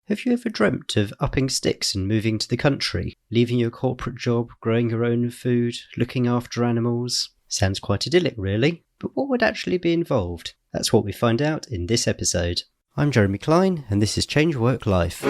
Have you ever dreamt of upping sticks and moving to the country, leaving your corporate job, growing your own food, looking after animals? Sounds quite idyllic, really, but what would actually be involved? That's what we find out in this episode. I'm Jeremy Klein, and this is Change Work Life.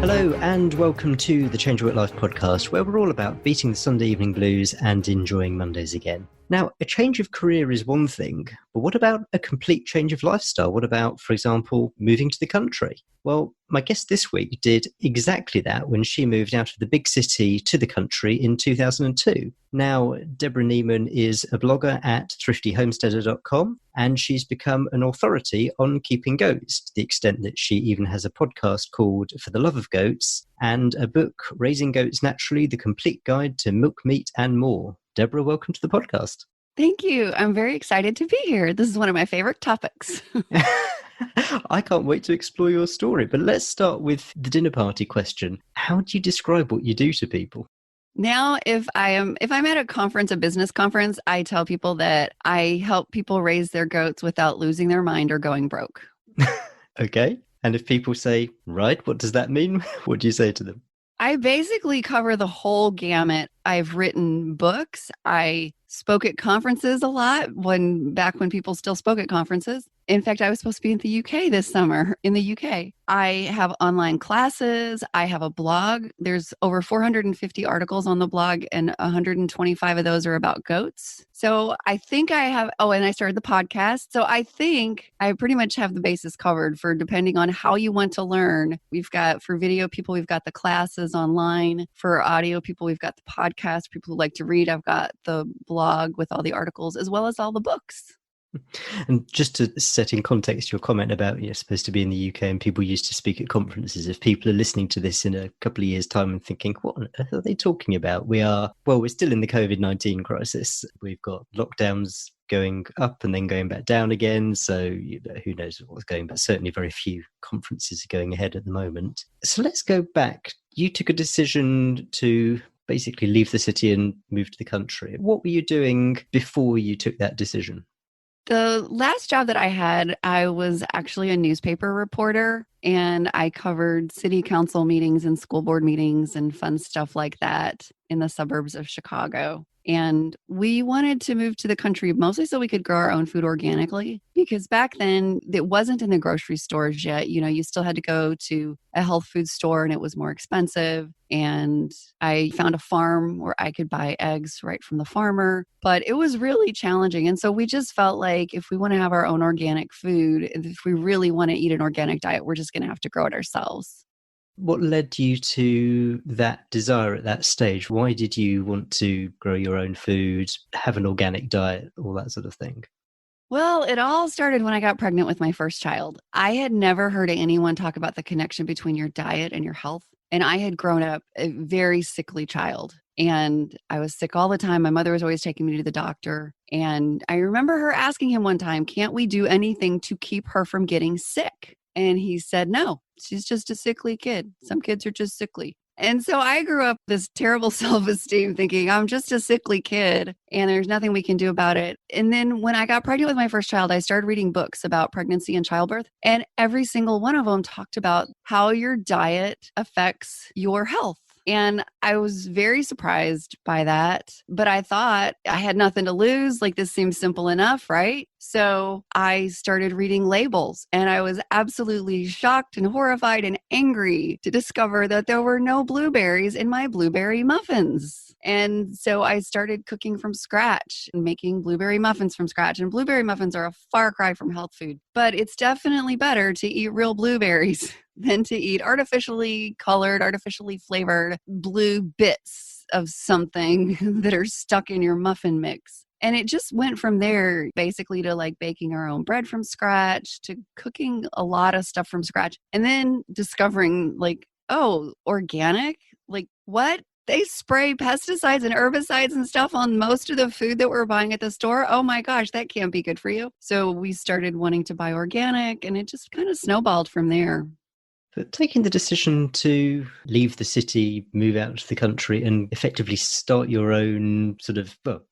Hello and welcome to the Change Work Life podcast, where we're all about beating the Sunday evening blues and enjoying Mondays again. Now, a change of career is one thing, but what about a complete change of lifestyle? What about, for example, moving to the country? Well, my guest this week did exactly that when she moved out of the big city to the country in 2002. Now, Deborah Niemann is a blogger at thriftyhomesteader.com, and she's become an authority on keeping goats, to the extent that she even has a podcast called For the Love of Goats, and a book, Raising Goats Naturally, The Complete Guide to Milk, Meat and More. Deborah, welcome to the podcast. Thank you. I'm very excited to be here. This is one of my favorite topics. I can't wait to explore your story, but let's start with the dinner party question. How do you describe what you do to people? Now, if I'm at a conference, a business conference, I tell people that I help people raise their goats without losing their mind or going broke. Okay. And if people say, right, what does that mean? What do you say to them? I basically cover the whole gamut. I've written books. I spoke at conferences a lot back when people still spoke at conferences. In fact, I was supposed to be in the UK this summer, in the UK. I have online classes. I have a blog. There's over 450 articles on the blog, and 125 of those are about goats. So I think I have, and I started the podcast. So I think I pretty much have the bases covered for depending on how you want to learn. We've got, for video people, we've got the classes online. For audio people, we've got the podcast. People who like to read, I've got the blog with all the articles as well as all the books. And just to set in context your comment about you're supposed to be in the UK and people used to speak at conferences, if people are listening to this in a couple of years' time and thinking, what on earth are they talking about? We're still in the COVID-19 crisis. We've got lockdowns going up and then going back down again. So who knows what's going, but certainly very few conferences are going ahead at the moment. So let's go back. You took a decision to basically leave the city and move to the country. What were you doing before you took that decision? The last job that I had, I was actually a newspaper reporter, and I covered city council meetings and school board meetings and fun stuff like that in the suburbs of Chicago. And we wanted to move to the country mostly so we could grow our own food organically, because back then it wasn't in the grocery stores yet. You still had to go to a health food store and it was more expensive. And I found a farm where I could buy eggs right from the farmer, but it was really challenging. And so we just felt like if we want to have our own organic food, if we really want to eat an organic diet, we're just going to have to grow it ourselves. What led you to that desire at that stage? Why did you want to grow your own food, have an organic diet, all that sort of thing? Well, it all started when I got pregnant with my first child. I had never heard anyone talk about the connection between your diet and your health. And I had grown up a very sickly child. And I was sick all the time. My mother was always taking me to the doctor. And I remember her asking him one time, can't we do anything to keep her from getting sick? And he said, no, she's just a sickly kid. Some kids are just sickly. And so I grew up this terrible self-esteem thinking I'm just a sickly kid and there's nothing we can do about it. And then when I got pregnant with my first child, I started reading books about pregnancy and childbirth. And every single one of them talked about how your diet affects your health. And I was very surprised by that, but I thought I had nothing to lose. Like, this seems simple enough, right? So I started reading labels, and I was absolutely shocked and horrified and angry to discover that there were no blueberries in my blueberry muffins. And so I started cooking from scratch and making blueberry muffins from scratch. And blueberry muffins are a far cry from health food, but it's definitely better to eat real blueberries than to eat artificially colored, artificially flavored blue bits of something that are stuck in your muffin mix. And it just went from there basically to like baking our own bread from scratch to cooking a lot of stuff from scratch. And then discovering like, oh, organic? Like what? They spray pesticides and herbicides and stuff on most of the food that we're buying at the store. Oh my gosh, that can't be good for you. So we started wanting to buy organic and it just kind of snowballed from there. But taking the decision to leave the city, move out to the country, and effectively start your own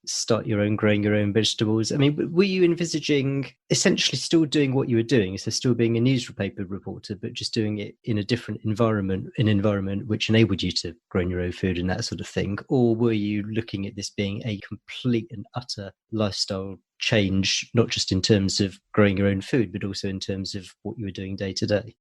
start your own growing your own vegetables. I mean, were you envisaging essentially still doing what you were doing, so still being a newspaper reporter, but just doing it in a different environment, an environment which enabled you to grow your own food and that sort of thing? Or were you looking at this being a complete and utter lifestyle change, not just in terms of growing your own food, but also in terms of what you were doing day to day?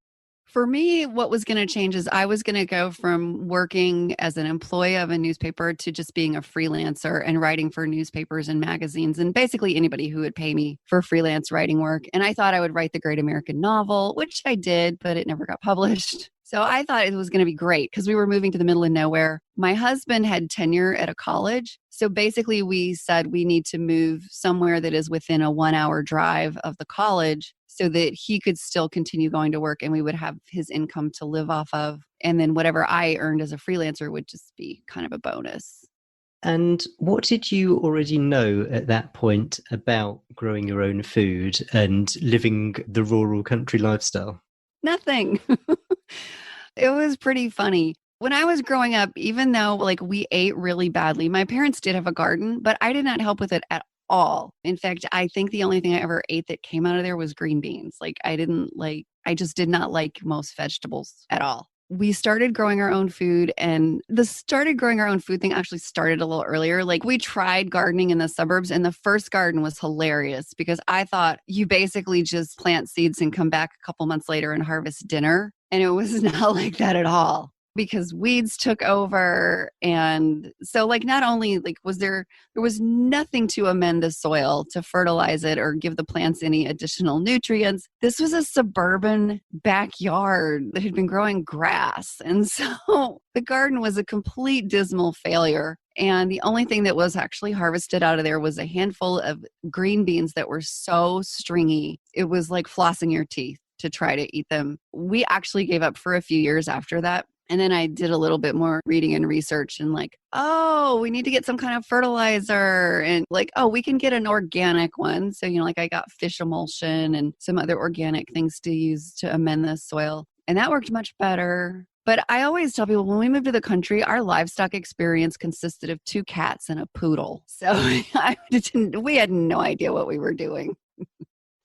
For me, what was going to change is I was going to go from working as an employee of a newspaper to just being a freelancer and writing for newspapers and magazines and basically anybody who would pay me for freelance writing work. And I thought I would write the great American novel, which I did, but it never got published. So I thought it was going to be great because we were moving to the middle of nowhere. My husband had tenure at a college. So basically we said we need to move somewhere that is within a 1-hour drive of the college so that he could still continue going to work and we would have his income to live off of. And then whatever I earned as a freelancer would just be kind of a bonus. And what did you already know at that point about growing your own food and living the rural country lifestyle? Nothing. It was pretty funny. When I was growing up, even though we ate really badly, my parents did have a garden, but I did not help with it at all. In fact, I think the only thing I ever ate that came out of there was green beans. I just did not like most vegetables at all. We started growing our own food, and the started growing our own food thing actually started a little earlier. We tried gardening in the suburbs, and the first garden was hilarious because I thought you basically just plant seeds and come back a couple months later and harvest dinner. And it was not like that at all because weeds took over. And so not only there was nothing to amend the soil to fertilize it or give the plants any additional nutrients. This was a suburban backyard that had been growing grass. And so the garden was a complete dismal failure. And the only thing that was actually harvested out of there was a handful of green beans that were so stringy. It was like flossing your teeth to try to eat them. We actually gave up for a few years after that. And then I did a little bit more reading and research and we need to get some kind of fertilizer and we can get an organic one. So, I got fish emulsion and some other organic things to use to amend the soil. And that worked much better. But I always tell people when we moved to the country, our livestock experience consisted of 2 cats and a poodle. So we had no idea what we were doing.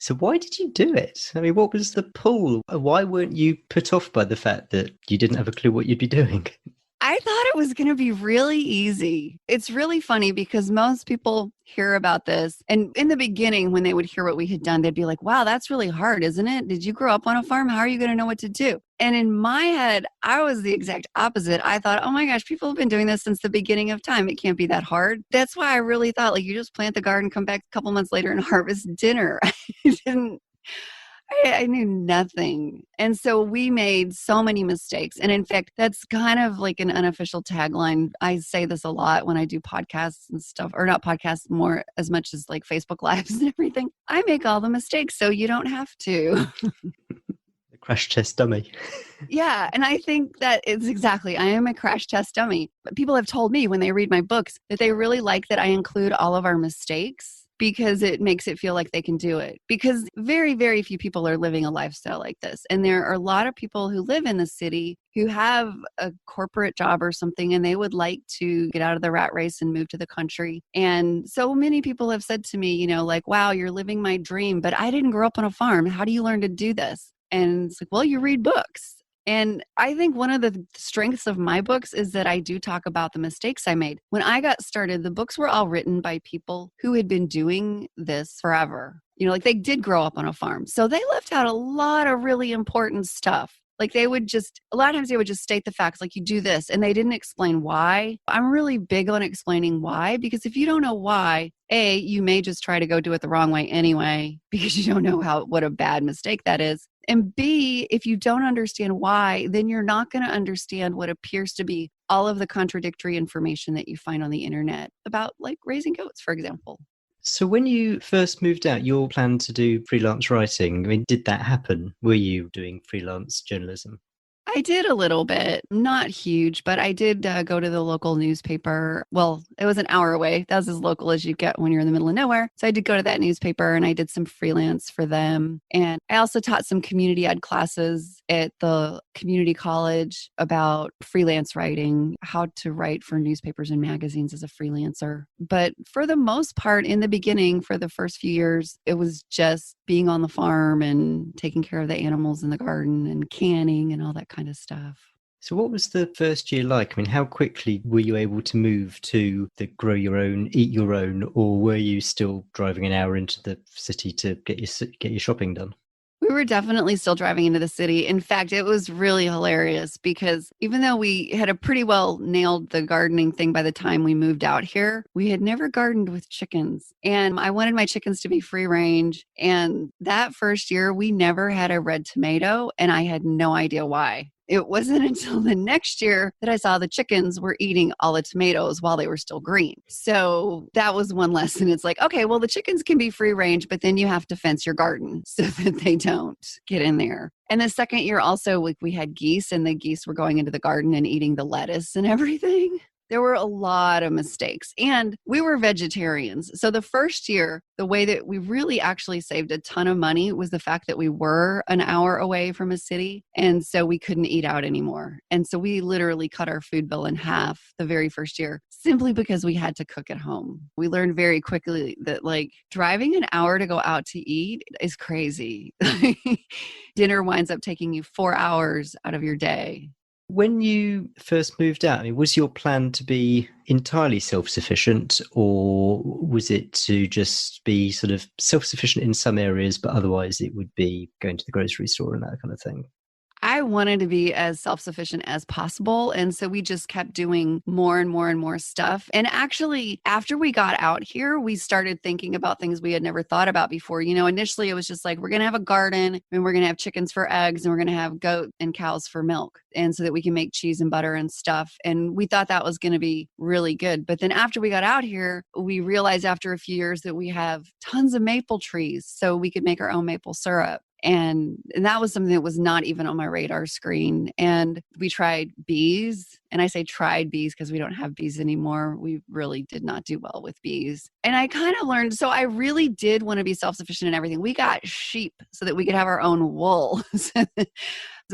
So why did you do it? I mean, what was the pull? Why weren't you put off by the fact that you didn't have a clue what you'd be doing? I thought it was going to be really easy. It's really funny because most people hear about this. And in the beginning, when they would hear what we had done, they'd be like, wow, that's really hard, isn't it? Did you grow up on a farm? How are you going to know what to do? And in my head, I was the exact opposite. I thought, oh my gosh, people have been doing this since the beginning of time. It can't be that hard. That's why I really thought you just plant the garden, come back a couple months later and harvest dinner. I knew nothing. And so we made so many mistakes. And in fact, that's kind of like an unofficial tagline. I say this a lot when I do podcasts and stuff, or not podcasts more as much as Facebook Lives and everything. I make all the mistakes so you don't have to. The crash test dummy. Yeah. And I think that it's exactly, I am a crash test dummy. But people have told me when they read my books that they really like that I include all of our mistakes, because it makes it feel like they can do it. Because very, very few people are living a lifestyle like this. And there are a lot of people who live in the city who have a corporate job or something, and they would like to get out of the rat race and move to the country. And so many people have said to me, wow, you're living my dream, but I didn't grow up on a farm. How do you learn to do this? And it's well, you read books. And I think one of the strengths of my books is that I do talk about the mistakes I made. When I got started, the books were all written by people who had been doing this forever. They did grow up on a farm. So they left out a lot of really important stuff. A lot of times they would just state the facts, you do this, and they didn't explain why. I'm really big on explaining why, because if you don't know why, A, you may just try to go do it the wrong way anyway, because you don't know what a bad mistake that is. And B, if you don't understand why, then you're not going to understand what appears to be all of the contradictory information that you find on the internet about raising goats, for example. So when you first moved out, your plan to do freelance writing, I mean, did that happen? Were you doing freelance journalism? I I did a little bit, not huge, but I did go to the local newspaper. Well, it was an hour away. That was as local as you get when you're in the middle of nowhere. So I did go to that newspaper and I did some freelance for them. And I also taught some community ed classes at the community college about freelance writing, how to write for newspapers and magazines as a freelancer. But for the most part, in the beginning, for the first few years, it was just being on the farm and taking care of the animals in the garden and canning and all that kind of stuff. So what was the first year like? I mean, how quickly were you able to move to the grow your own, eat your own, or were you still driving an hour into the city to get your shopping done? We were definitely still driving into the city. In fact, it was really hilarious because even though we had a pretty well nailed the gardening thing by the time we moved out here, we had never gardened with chickens. And I wanted my chickens to be free range. And that first year, we never had a red tomato, and I had no idea why. It wasn't until the next year that I saw the chickens were eating all the tomatoes while they were still green. So that was one lesson. It's like, okay, well, the chickens can be free range, but then you have to fence your garden so that they don't get in there. And the second year also, we had geese, and the geese were going into the garden and eating the lettuce and everything. There were a lot of mistakes, and we were vegetarians. So the first year, the way that we really actually saved a ton of money was the fact that we were an hour away from a city. And so we couldn't eat out anymore. And so we literally cut our food bill in half the very first year, simply because we had to cook at home. We learned very quickly that like driving an hour to go out to eat is crazy. Dinner winds up taking you 4 hours out of your day. When you first moved out, I mean, was your plan to be entirely self-sufficient, or was it to just be sort of self-sufficient in some areas, but otherwise it would be going to the grocery store and that kind of thing? I wanted to be as self-sufficient as possible. And so we just kept doing more and more and more stuff. And actually, after we got out here, we started thinking about things we had never thought about before. You know, initially it was just like, we're going to have a garden and we're going to have chickens for eggs and we're going to have goat and cows for milk. And so that we can make cheese and butter and stuff. And we thought that was going to be really good. But then after we got out here, we realized after a few years that we have tons of maple trees, so we could make our own maple syrup. And that was something that was not even on my radar screen. And we tried bees. And I say tried bees because we don't have bees anymore. We really did not do well with bees. And I kind of learned, so I really did want to be self-sufficient in everything. We got sheep so that we could have our own wool. So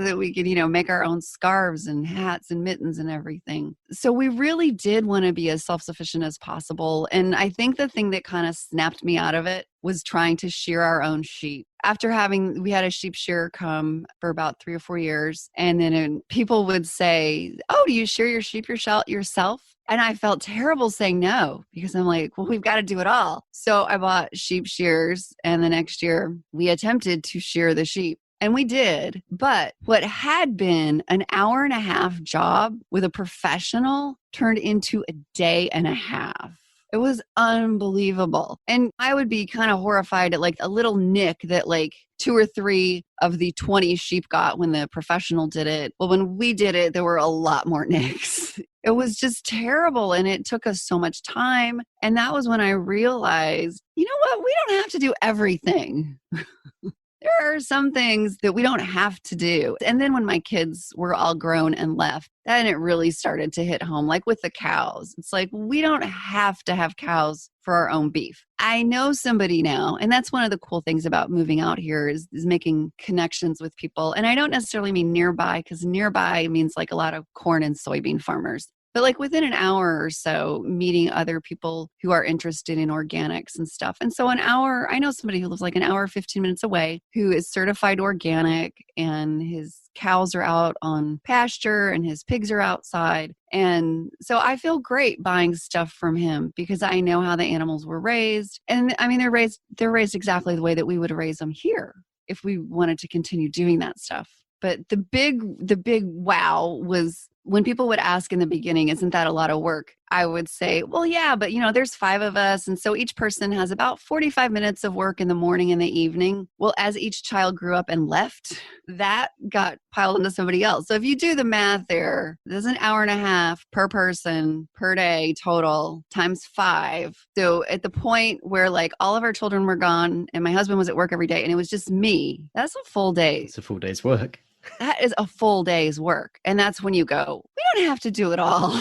that we could, you know, make our own scarves and hats and mittens and everything. So we really did want to be as self-sufficient as possible. And I think the thing that kind of snapped me out of it was trying to shear our own sheep. We had a sheep shearer come for about 3 or 4 years. And then people would say, oh, do you shear your sheep yourself? And I felt terrible saying no, because I'm like, well, we've got to do it all. So I bought sheep shears, and the next year we attempted to shear the sheep. And we did. But what had been an hour and a half job with a professional turned into a day and a half. It was unbelievable. And I would be kind of horrified at like a little nick that like 2 or 3 of the 20 sheep got when the professional did it. Well, when we did it, there were a lot more nicks. It was just terrible. And it took us so much time. And that was when I realized, you know what? We don't have to do everything. There are some things that we don't have to do. And then when my kids were all grown and left, then it really started to hit home, like with the cows. It's like, we don't have to have cows for our own beef. I know somebody now, and that's one of the cool things about moving out here is making connections with people. And I don't necessarily mean nearby, because nearby means like a lot of corn and soybean farmers. But like within an hour or so, meeting other people who are interested in organics and stuff. And so I know somebody who lives like an hour, 15 minutes away, who is certified organic, and his cows are out on pasture and his pigs are outside. And so I feel great buying stuff from him because I know how the animals were raised. And I mean, they're raised exactly the way that we would raise them here if we wanted to continue doing that stuff. But the big wow was when people would ask in the beginning, isn't that a lot of work? I would say, well, yeah, but there's 5 of us. And so each person has about 45 minutes of work in the morning and the evening. Well, as each child grew up and left, that got piled into somebody else. So if you do the math there's an hour and a half per person per day total times 5. So at the point where like all of our children were gone and my husband was at work every day and it was just me, that's a full day. It's a full day's work. That is a full day's work. And that's when you go, we don't have to do it all.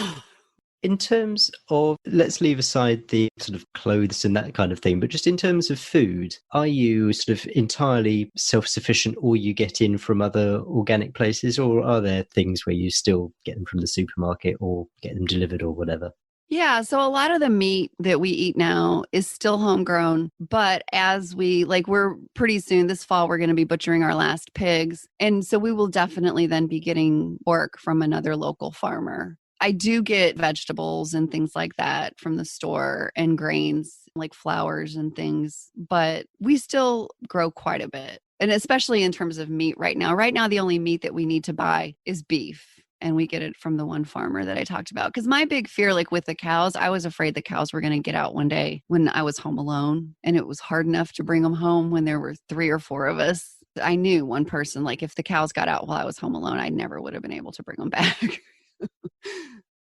In terms of, let's leave aside the sort of clothes and that kind of thing, but just in terms of food, are you sort of entirely self-sufficient, or you get in from other organic places, or are there things where you still get them from the supermarket or get them delivered or whatever? Yeah, so a lot of the meat that we eat now is still homegrown, but as we're pretty soon this fall, we're going to be butchering our last pigs. And so we will definitely then be getting pork from another local farmer. I do get vegetables and things like that from the store and grains like flours and things, but we still grow quite a bit. And especially in terms of meat right now. Right now, the only meat that we need to buy is beef. And we get it from the one farmer that I talked about. Because my big fear, like with the cows, I was afraid the cows were going to get out one day when I was home alone. And it was hard enough to bring them home when there were 3 or 4 of us. I knew one person, like if the cows got out while I was home alone, I never would have been able to bring them back.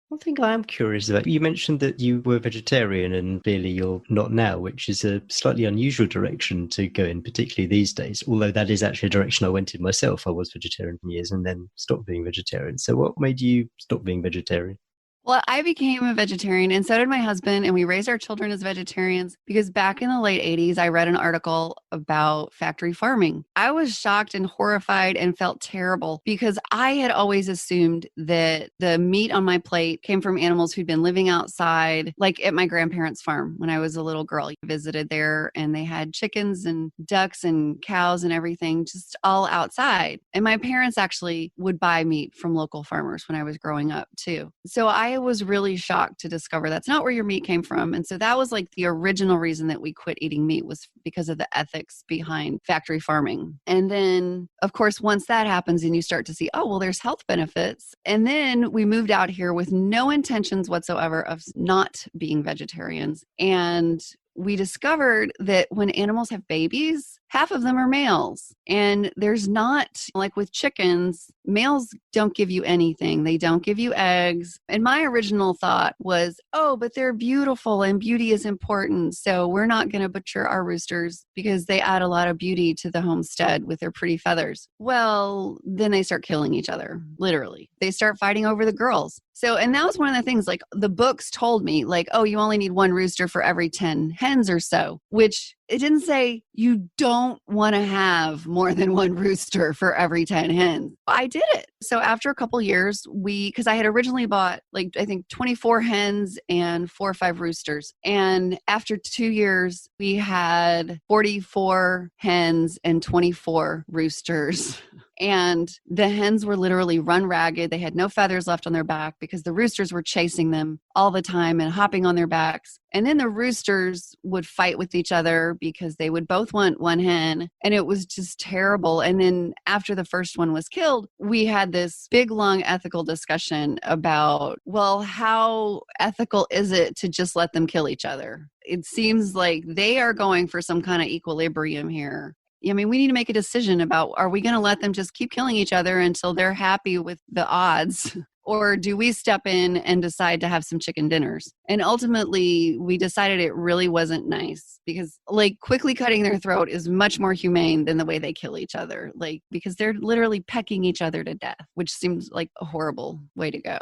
One thing I am curious about, you mentioned that you were vegetarian and clearly you're not now, which is a slightly unusual direction to go in, particularly these days, although that is actually a direction I went in myself. I was vegetarian for years and then stopped being vegetarian. So what made you stop being vegetarian? Well, I became a vegetarian and so did my husband, and we raised our children as vegetarians because back in the late 80s, I read an article about factory farming. I was shocked and horrified and felt terrible because I had always assumed that the meat on my plate came from animals who'd been living outside, like at my grandparents' farm when I was a little girl. I visited there and they had chickens and ducks and cows and everything just all outside. And my parents actually would buy meat from local farmers when I was growing up too. So I was really shocked to discover that's not where your meat came from. And so that was like the original reason that we quit eating meat, was because of the ethics behind factory farming. And then, of course, once that happens and you start to see, oh, well, there's health benefits. And then we moved out here with no intentions whatsoever of not being vegetarians. And we discovered that when animals have babies, half of them are males. And there's not, like with chickens, males don't give you anything. They don't give you eggs. And my original thought was, oh, but they're beautiful and beauty is important. So we're not going to butcher our roosters because they add a lot of beauty to the homestead with their pretty feathers. Well, then they start killing each other, literally. They start fighting over the girls. So, and that was one of the things, like the books told me, like, oh, you only need 1 rooster for every 10 hens or so, which it didn't say you don't want to have more than 1 rooster for every 10 hens. I did it. So after a couple years, because I had originally bought like, I think 24 hens and 4 or 5 roosters. And after 2 years, we had 44 hens and 24 roosters. And the hens were literally run ragged. They had no feathers left on their back because the roosters were chasing them all the time and hopping on their backs. And then the roosters would fight with each other because they would both want 1 hen. And it was just terrible. And then after the first one was killed, we had this big, long ethical discussion about, well, how ethical is it to just let them kill each other? It seems like they are going for some kind of equilibrium here. I mean, we need to make a decision about, are we going to let them just keep killing each other until they're happy with the odds? Or do we step in and decide to have some chicken dinners? And ultimately, we decided it really wasn't nice because like quickly cutting their throat is much more humane than the way they kill each other. Like, because they're literally pecking each other to death, which seems like a horrible way to go.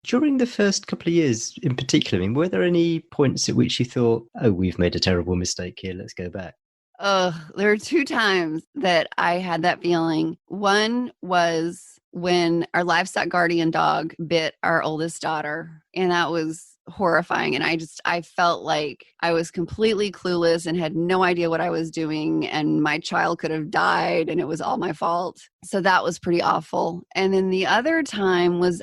During the first couple of years in particular, I mean, were there any points at which you thought, oh, we've made a terrible mistake here, let's go back? There were 2 times that I had that feeling. One was when our livestock guardian dog bit our oldest daughter, and that was horrifying. And I felt like I was completely clueless and had no idea what I was doing. And my child could have died and it was all my fault. So that was pretty awful. And then the other time was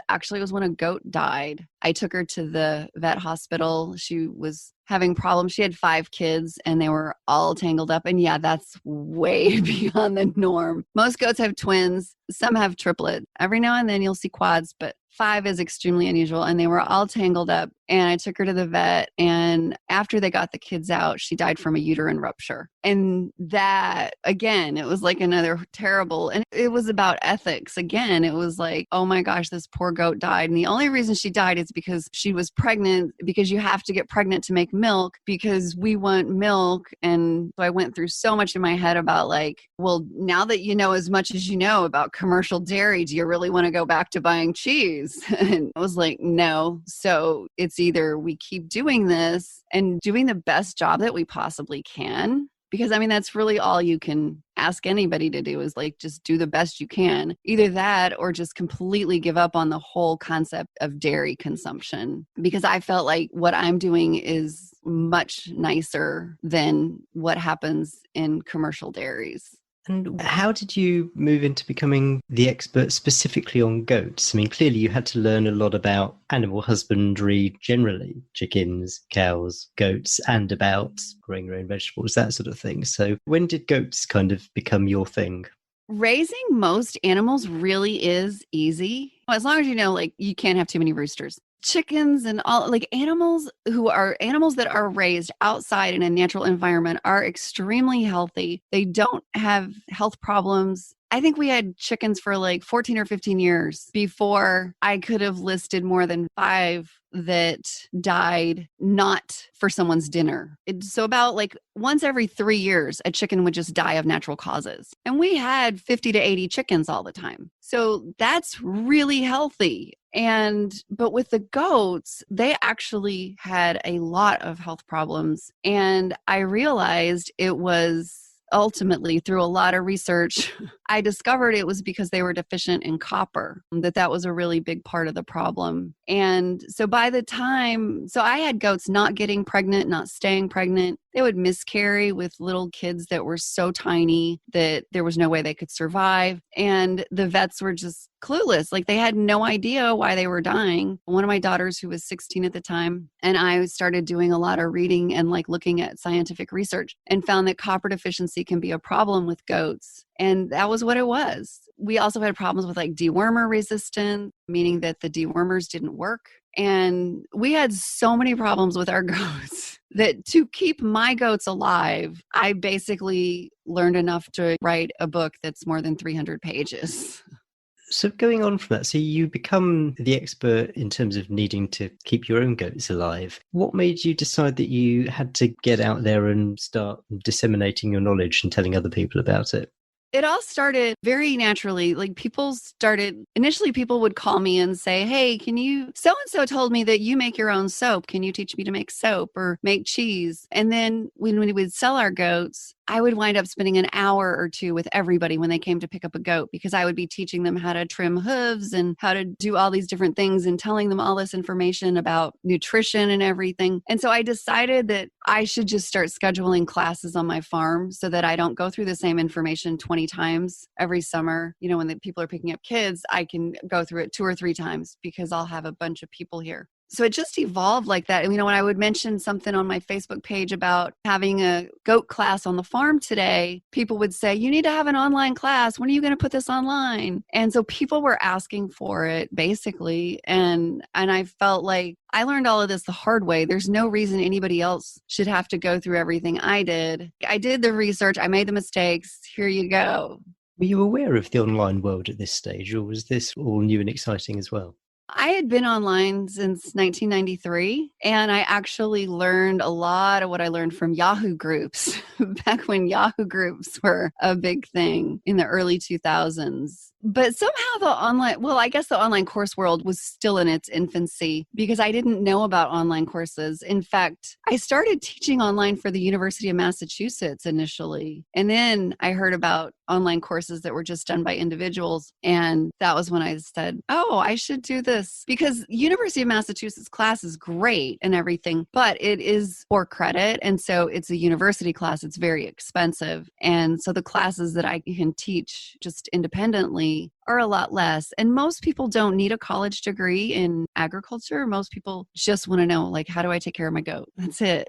when a goat died. I took her to the vet hospital. She was having problems. She had 5 kids and they were all tangled up. And yeah, that's way beyond the norm. Most goats have twins. Some have triplets. Every now and then you'll see quads, but 5 is extremely unusual. And they were all tangled up and I took her to the vet. And after they got the kids out, she died from a uterine rupture. And that, again, it was like another terrible, and it was about ethics. Again, it was like, oh my gosh, this poor goat died. And the only reason she died is because she was pregnant, because you have to get pregnant to make milk, because we want milk. And so I went through so much in my head about like, well, now that you know as much as you know about commercial dairy, do you really want to go back to buying cheese? And I was like, no. So it's either we keep doing this and doing the best job that we possibly can. Because I mean, that's really all you can ask anybody to do is like, just do the best you can. Either that or just completely give up on the whole concept of dairy consumption. Because I felt like what I'm doing is much nicer than what happens in commercial dairies. And how did you move into becoming the expert specifically on goats? I mean, clearly you had to learn a lot about animal husbandry generally, chickens, cows, goats, and about growing your own vegetables, that sort of thing. So when did goats kind of become your thing? Raising most animals really is easy. As long as you know, like, you can't have too many roosters. Chickens and all, like, animals that are raised outside in a natural environment are extremely healthy. They don't have health problems. I think we had chickens for like 14 or 15 years before I could have listed more than 5 that died not for someone's dinner. So about like once every 3 years, a chicken would just die of natural causes. And we had 50 to 80 chickens all the time. So that's really healthy. But with the goats, they actually had a lot of health problems. And I realized it was ultimately, through a lot of research, I discovered it was because they were deficient in copper, that was a really big part of the problem. And so I had goats not getting pregnant, not staying pregnant. They would miscarry with little kids that were so tiny that there was no way they could survive. And the vets were just clueless. Like, they had no idea why they were dying. One of my daughters, who was 16 at the time, and I started doing a lot of reading and like looking at scientific research and found that copper deficiency can be a problem with goats. And that was what it was. We also had problems with like dewormer resistance, meaning that the dewormers didn't work. And we had so many problems with our goats that to keep my goats alive, I basically learned enough to write a book that's more than 300 pages. So going on from that, so you become the expert in terms of needing to keep your own goats alive. What made you decide that you had to get out there and start disseminating your knowledge and telling other people about it? It all started very naturally. Like, initially people would call me and say, hey, so-and-so told me that you make your own soap. Can you teach me to make soap or make cheese? And then when we would sell our goats, I would wind up spending an hour or two with everybody when they came to pick up a goat, because I would be teaching them how to trim hooves and how to do all these different things and telling them all this information about nutrition and everything. And so I decided that I should just start scheduling classes on my farm so that I don't go through the same information 20 times every summer. You know, when the people are picking up kids, I can go through it 2 or 3 times because I'll have a bunch of people here. So it just evolved like that. And, you know, when I would mention something on my Facebook page about having a goat class on the farm today, people would say, you need to have an online class. When are you going to put this online? And so people were asking for it, basically. And I felt like I learned all of this the hard way. There's no reason anybody else should have to go through everything I did. I did the research. I made the mistakes. Here you go. Were you aware of the online world at this stage, or was this all new and exciting as well? I had been online since 1993, and I actually learned a lot of what I learned from Yahoo groups back when Yahoo groups were a big thing in the early 2000s. But somehow the online course world was still in its infancy because I didn't know about online courses. In fact, I started teaching online for the University of Massachusetts initially. And then I heard about online courses that were just done by individuals. And that was when I said, oh, I should do this, because University of Massachusetts class is great and everything, but it is for credit. And so it's a university class. It's very expensive. And so the classes that I can teach just independently are a lot less. And most people don't need a college degree in agriculture. Most people just want to know, like, how do I take care of my goat? That's it.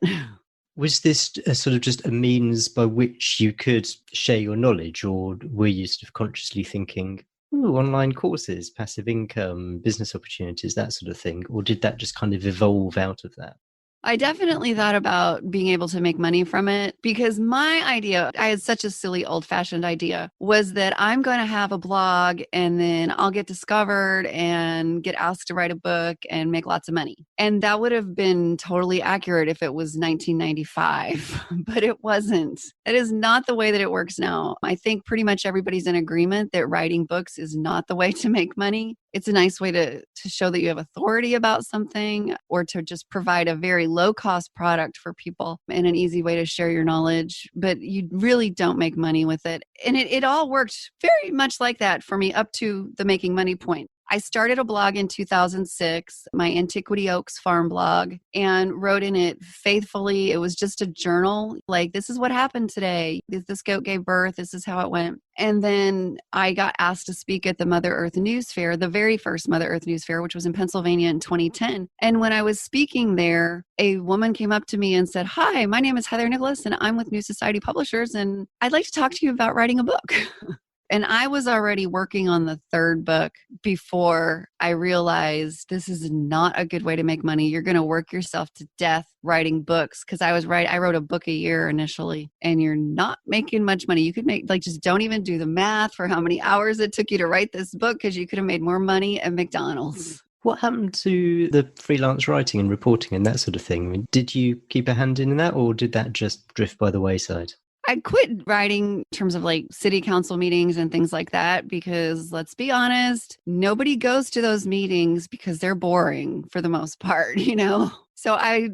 Was this a sort of just a means by which you could share your knowledge, or were you sort of consciously thinking, Ooh, online courses, passive income, business opportunities, that sort of thing? Or did that just kind of evolve out of that? I definitely thought about being able to make money from it because my idea, I had such a silly old fashioned idea, was that I'm going to have a blog and then I'll get discovered and get asked to write a book and make lots of money. And that would have been totally accurate if it was 1995, but it wasn't. It is not the way that it works now. I think pretty much everybody's in agreement that writing books is not the way to make money. It's a nice way to show that you have authority about something or to just provide a very low cost product for people and an easy way to share your knowledge, but you really don't make money with it. And it all worked very much like that for me up to the making money point. I started a blog in 2006, my Antiquity Oaks farm blog, and wrote in it faithfully. It was just a journal, like, this is what happened today. This goat gave birth. This is how it went. And then I got asked to speak at the Mother Earth News Fair, the very first Mother Earth News Fair, which was in Pennsylvania in 2010. And when I was speaking there, a woman came up to me and said, "Hi, my name is Heather Nicholas, and I'm with New Society Publishers, and I'd like to talk to you about writing a book." And I was already working on the third book before I realized this is not a good way to make money. You're going to work yourself to death writing books. Because I wrote a book a year initially, and you're not making much money. You could make, like, just don't even do the math for how many hours it took you to write this book, because you could have made more money at McDonald's. What happened to the freelance writing and reporting and that sort of thing? I mean, did you keep a hand in that, or did that just drift by the wayside? I quit writing in terms of like city council meetings and things like that because, let's be honest, nobody goes to those meetings because they're boring for the most part, you know? So I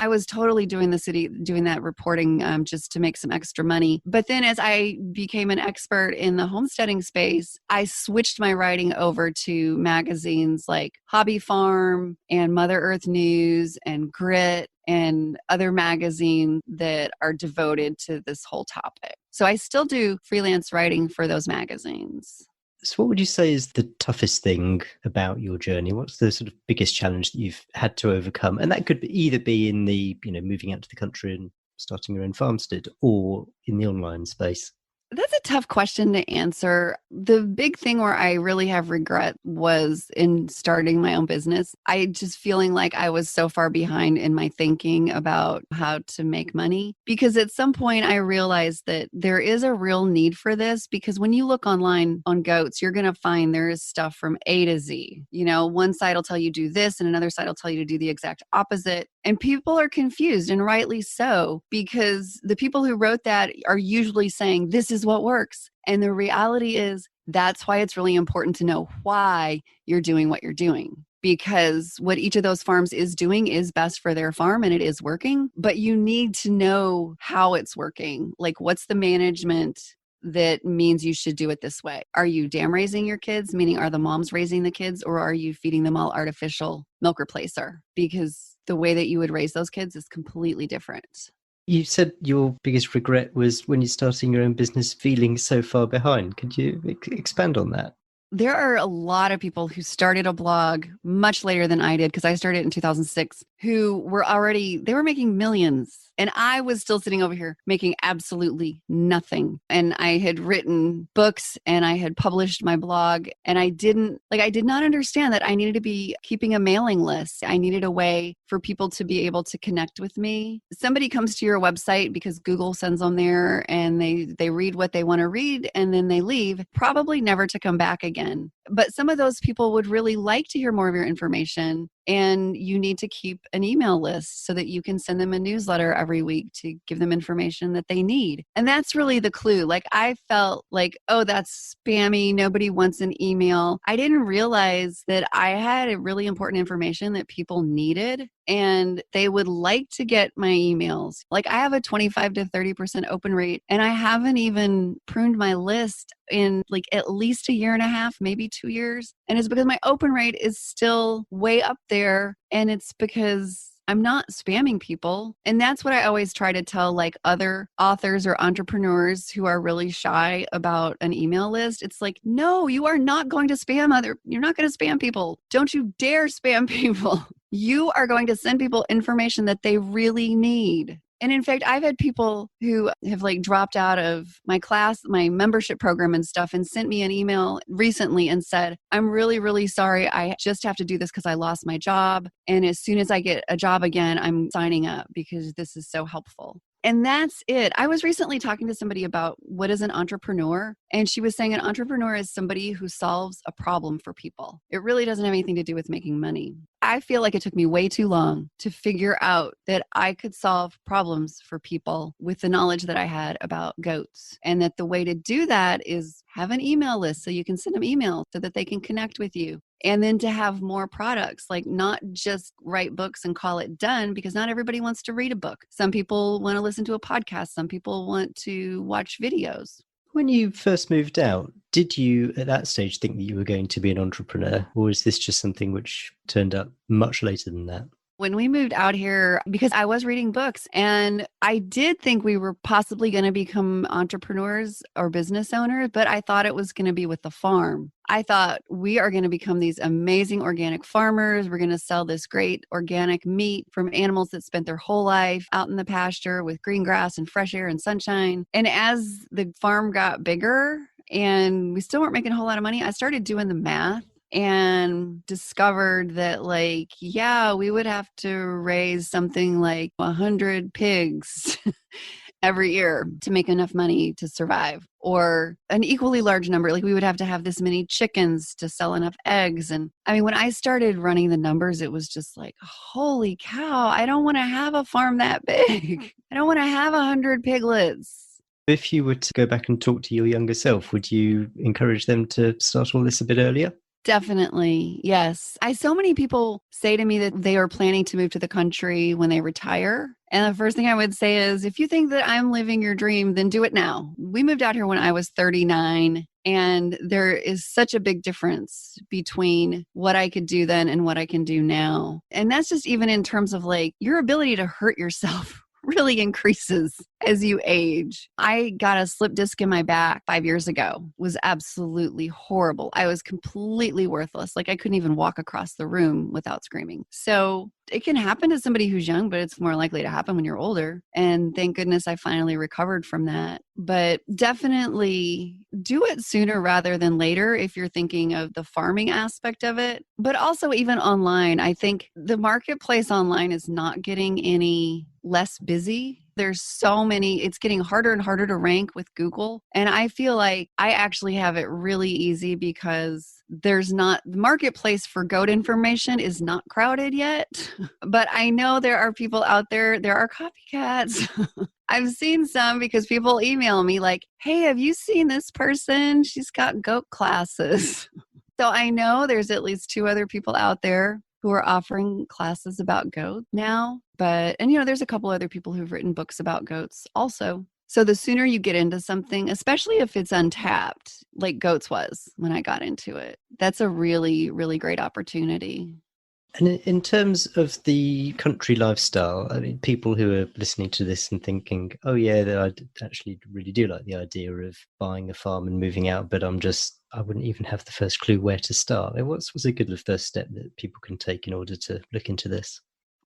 was totally doing that reporting just to make some extra money. But then as I became an expert in the homesteading space, I switched my writing over to magazines like Hobby Farm and Mother Earth News and Grit and other magazines that are devoted to this whole topic. So I still do freelance writing for those magazines. So what would you say is the toughest thing about your journey? What's the sort of biggest challenge that you've had to overcome? And that could either be in the, moving out to the country and starting your own farmstead, or in the online space. That's a tough question to answer. The big thing where I really have regret was in starting my own business. I just feeling like I was so far behind in my thinking about how to make money, because at some point I realized that there is a real need for this, because when you look online on goats, you're going to find there is stuff from A to Z. One side will tell you do this and another side will tell you to do the exact opposite. And people are confused, and rightly so, because the people who wrote that are usually saying this is what works. And the reality is that's why it's really important to know why you're doing what you're doing, because what each of those farms is doing is best for their farm and it is working. But you need to know how it's working. Like, what's the management that means you should do it this way? Are you dam raising your kids, meaning are the moms raising the kids, or are you feeding them all artificial milk replacer? Because the way that you would raise those kids is completely different. You said your biggest regret was when you're starting your own business, feeling so far behind. Could you expand on that? There are a lot of people who started a blog much later than I did, because I started in 2006, who they were making millions. And I was still sitting over here making absolutely nothing. And I had written books and I had published my blog, and I did not understand that I needed to be keeping a mailing list. I needed a way for people to be able to connect with me. Somebody comes to your website because Google sends them there, and they read what they want to read and then they leave, probably never to come back again. But some of those people would really like to hear more of your information. And you need to keep an email list so that you can send them a newsletter every week to give them information that they need. And that's really the clue. Like, I felt like, oh, that's spammy. Nobody wants an email. I didn't realize that I had a really important information that people needed, and they would like to get my emails. Like, I have a 25 to 30% open rate, and I haven't even pruned my list in like at least a year and a half, maybe 2 years. And it's because my open rate is still way up there. And it's because I'm not spamming people. And that's what I always try to tell like other authors or entrepreneurs who are really shy about an email list. It's like, no, you are not going to you're not going to spam people. Don't you dare spam people. You are going to send people information that they really need. And in fact, I've had people who have like dropped out of my class, my membership program and stuff, and sent me an email recently and said, I'm really, really sorry. I just have to do this because I lost my job. And as soon as I get a job again, I'm signing up because this is so helpful. And that's it. I was recently talking to somebody about what is an entrepreneur. And she was saying an entrepreneur is somebody who solves a problem for people. It really doesn't have anything to do with making money. I feel like it took me way too long to figure out that I could solve problems for people with the knowledge that I had about goats. And that the way to do that is have an email list so you can send them emails so that they can connect with you. And then to have more products, like not just write books and call it done, because not everybody wants to read a book. Some people want to listen to a podcast. Some people want to watch videos. When you first moved out, did you at that stage think that you were going to be an entrepreneur, or is this just something which turned up much later than that? When we moved out here, because I was reading books and I did think we were possibly going to become entrepreneurs or business owners, but I thought it was going to be with the farm. I thought we are going to become these amazing organic farmers. We're going to sell this great organic meat from animals that spent their whole life out in the pasture with green grass and fresh air and sunshine. And as the farm got bigger and we still weren't making a whole lot of money, I started doing the math and discovered that we would have to raise something like 100 pigs every year to make enough money to survive, or an equally large number. Like we would have to have this many chickens to sell enough eggs. And I mean, when I started running the numbers, it was just like, holy cow, I don't want to have a farm that big. I don't want to have 100 piglets. If you were to go back and talk to your younger self, would you encourage them to start all this a bit earlier? Definitely. Yes. So many people say to me that they are planning to move to the country when they retire. And the first thing I would say is, if you think that I'm living your dream, then do it now. We moved out here when I was 39, and there is such a big difference between what I could do then and what I can do now. And that's just even in terms of like your ability to hurt yourself really increases as you age. I got a slip disc in my back 5 years ago. It was absolutely horrible. I was completely worthless. Like I couldn't even walk across the room without screaming. So it can happen to somebody who's young, but it's more likely to happen when you're older. And thank goodness I finally recovered from that. But definitely do it sooner rather than later if you're thinking of the farming aspect of it. But also even online, I think the marketplace online is not getting any less busy. There's so many, it's getting harder and harder to rank with Google. And I feel like I actually have it really easy because the marketplace for goat information is not crowded yet. But I know there are people out there, there are copycats. I've seen some because people email me like, hey, have you seen this person? She's got goat classes. So I know there's at least 2 other people out there who are offering classes about goats now. And there's a couple other people who've written books about goats also. So the sooner you get into something, especially if it's untapped, like goats was when I got into it, that's a really, really great opportunity. And in terms of the country lifestyle, I mean, people who are listening to this and thinking, oh yeah, I actually really do like the idea of buying a farm and moving out, but I wouldn't even have the first clue where to start. What's a good first step that people can take in order to look into this?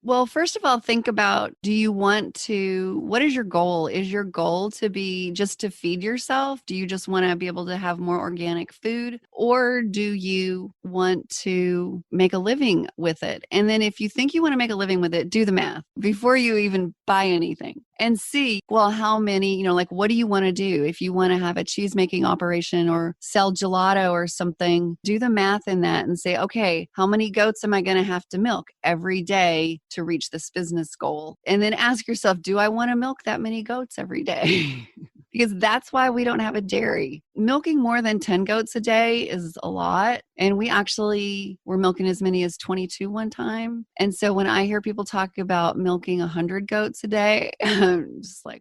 Well, first of all, think about, what is your goal? Is your goal to be just to feed yourself? Do you just want to be able to have more organic food? Or do you want to make a living with it? And then if you think you want to make a living with it, do the math before you even buy anything and see, well, how many, what do you want to do? If you want to have a cheese making operation or sell gelato or something, do the math in that and say, okay, how many goats am I going to have to milk every day to reach this business goal? And then ask yourself, do I want to milk that many goats every day? Because that's why we don't have a dairy. Milking more than 10 goats a day is a lot. And we actually were milking as many as 22 one time. And so when I hear people talk about milking 100 goats a day, I'm just like,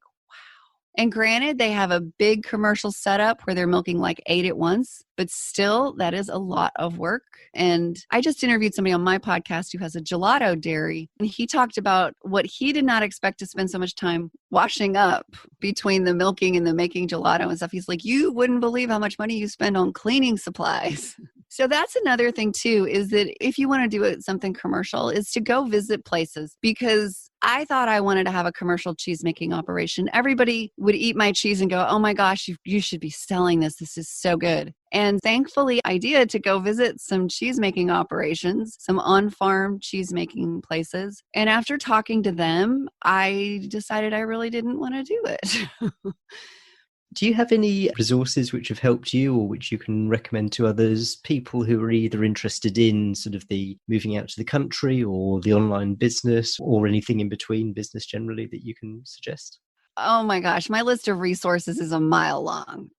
and granted, they have a big commercial setup where they're milking like 8 at once, but still, that is a lot of work. And I just interviewed somebody on my podcast who has a gelato dairy, and he talked about what he did not expect to spend so much time washing up between the milking and the making gelato and stuff. He's like, you wouldn't believe how much money you spend on cleaning supplies. So that's another thing too, is that if you want to do something commercial, is to go visit places, because I thought I wanted to have a commercial cheese making operation. Everybody would eat my cheese and go, oh my gosh, you should be selling this. This is so good. And thankfully, I did to go visit some cheese making operations, some on-farm cheese making places. And after talking to them, I decided I really didn't want to do it. Do you have any resources which have helped you or which you can recommend to others, people who are either interested in sort of the moving out to the country or the online business or anything in between, business generally, that you can suggest? Oh my gosh, my list of resources is a mile long.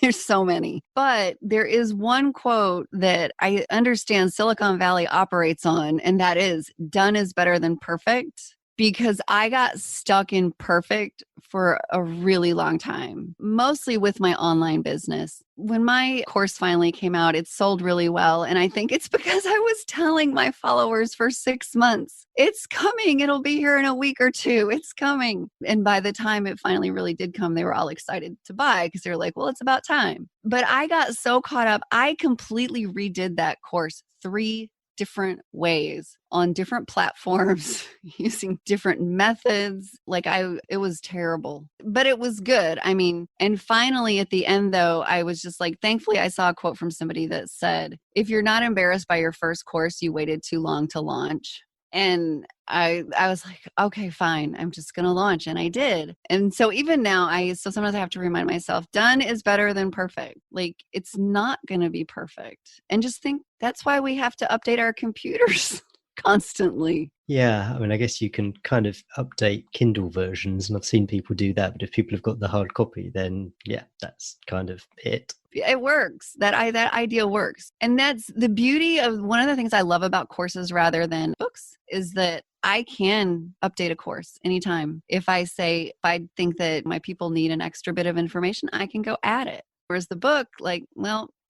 There's so many. But there is one quote that I understand Silicon Valley operates on, and that is, done is better than perfect. Because I got stuck in perfect for a really long time, mostly with my online business. When my course finally came out, it sold really well. And I think it's because I was telling my followers for 6 months, it's coming. It'll be here in a week or two. It's coming. And by the time it finally really did come, they were all excited to buy because they were like, well, it's about time. But I got so caught up. I completely redid that course 3 different ways on different platforms using different methods. It was terrible, but it was good. I mean, and finally at the end though, I was just like, thankfully I saw a quote from somebody that said, if you're not embarrassed by your first course, you waited too long to launch. And I was like, okay, fine. I'm just going to launch. And I did. And so even now, so sometimes I have to remind myself, done is better than perfect. Like, it's not going to be perfect. And just think that's why we have to update our computers constantly. Yeah, I mean, I guess you can kind of update Kindle versions, and I've seen people do that. But if people have got the hard copy, then yeah, that's kind of it. It works. That idea works. And that's the beauty of one of the things I love about courses rather than books is that I can update a course anytime. If I think that my people need an extra bit of information, I can go add it. Whereas the book,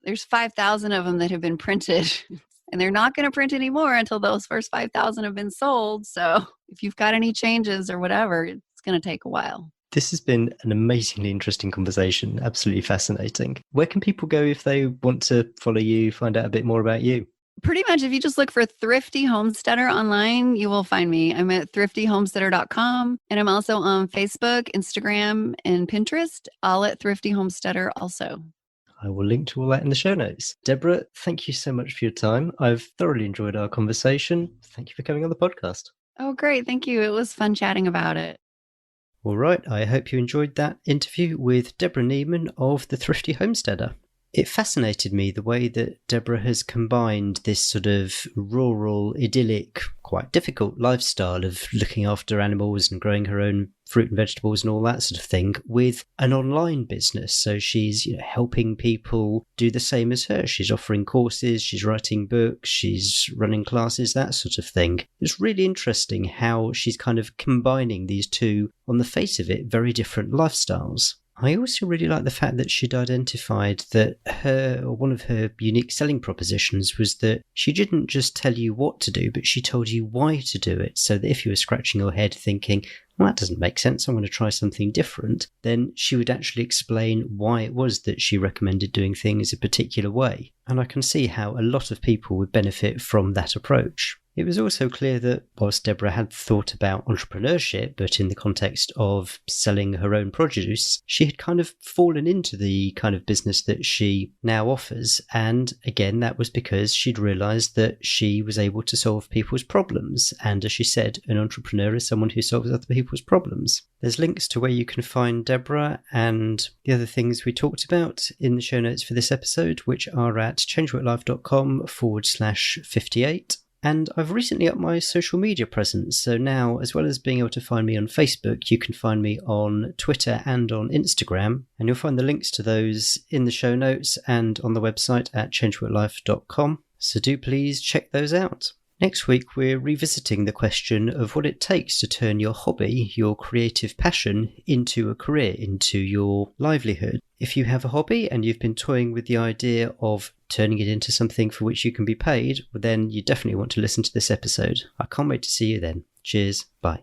there's 5,000 of them that have been printed. And they're not going to print anymore until those first 5,000 have been sold. So if you've got any changes or whatever, it's going to take a while. This has been an amazingly interesting conversation. Absolutely fascinating. Where can people go if they want to follow you, find out a bit more about you? Pretty much, if you just look for Thrifty Homesteader online, you will find me. I'm at thriftyhomesteader.com. And I'm also on Facebook, Instagram, and Pinterest, all at Thrifty Homesteader also. I will link to all that in the show notes. Deborah, thank you so much for your time. I've thoroughly enjoyed our conversation. Thank you for coming on the podcast. Oh, great. Thank you. It was fun chatting about it. All right. I hope you enjoyed that interview with Deborah Niemann of The Thrifty Homesteader. It fascinated me the way that Deborah has combined this sort of rural, idyllic, quite difficult lifestyle of looking after animals and growing her own fruit and vegetables and all that sort of thing with an online business. So she's helping people do the same as her. She's offering courses, she's writing books, she's running classes, that sort of thing. It's really interesting how she's kind of combining these two, on the face of it, very different lifestyles. I also really like the fact that she'd identified that one of her unique selling propositions was that she didn't just tell you what to do, but she told you why to do it. So that if you were scratching your head thinking, well, that doesn't make sense, I'm going to try something different, then she would actually explain why it was that she recommended doing things a particular way. And I can see how a lot of people would benefit from that approach. It was also clear that whilst Deborah had thought about entrepreneurship, but in the context of selling her own produce, she had kind of fallen into the kind of business that she now offers. And again, that was because she'd realised that she was able to solve people's problems. And as she said, an entrepreneur is someone who solves other people's problems. There's links to where you can find Deborah and the other things we talked about in the show notes for this episode, which are at changeworklife.com/58. And I've recently upped my social media presence. So now, as well as being able to find me on Facebook, you can find me on Twitter and on Instagram. And you'll find the links to those in the show notes and on the website at changeworklife.com. So do please check those out. Next week, we're revisiting the question of what it takes to turn your hobby, your creative passion, into a career, into your livelihood. If you have a hobby and you've been toying with the idea of turning it into something for which you can be paid, well, then you definitely want to listen to this episode. I can't wait to see you then. Cheers. Bye.